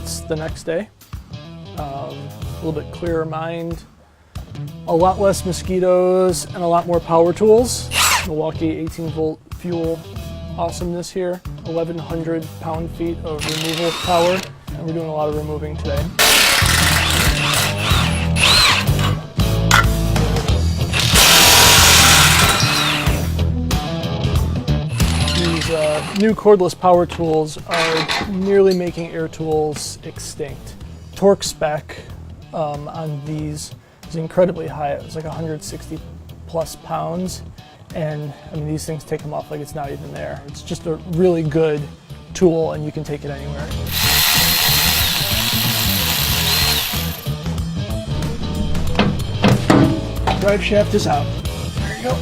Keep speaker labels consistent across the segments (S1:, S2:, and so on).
S1: it's the next day. A little bit clearer mind, a lot less mosquitoes, and a lot more power tools. Milwaukee 18-volt fuel awesomeness here. 1,100 pound-feet of removal power, and we're doing a lot of removing today. These new cordless power tools are nearly making air tools extinct. Torque spec on these is incredibly high. It was like 160 plus pounds, and I mean, these things take them off like it's not even there. It's just a really good tool, and you can take it anywhere. Drive shaft is out. There you go.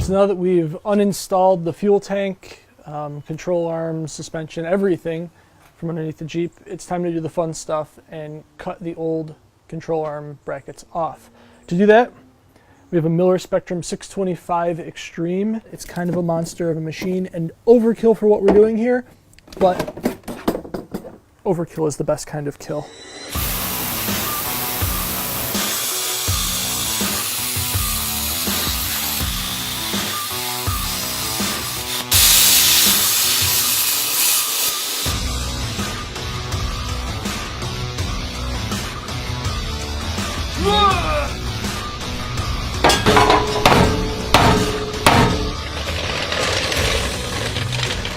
S1: So now that we've uninstalled the fuel tank, control arms, suspension, everything from underneath the Jeep, it's time to do the fun stuff and cut the old control arm brackets off. To do that, we have a Miller Spectrum 625 Extreme. It's kind of a monster of a machine and overkill for what we're doing here, but overkill is the best kind of kill.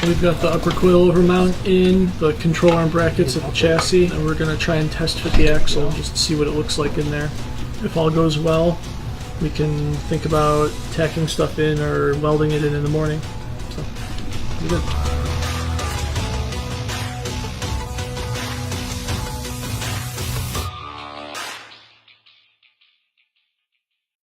S1: We've got the upper coilover mount in, the control arm brackets at the chassis, and we're going to try and test fit the axle just to see what it looks like in there. If all goes well, we can think about tacking stuff in or welding it in the morning. So, we're good.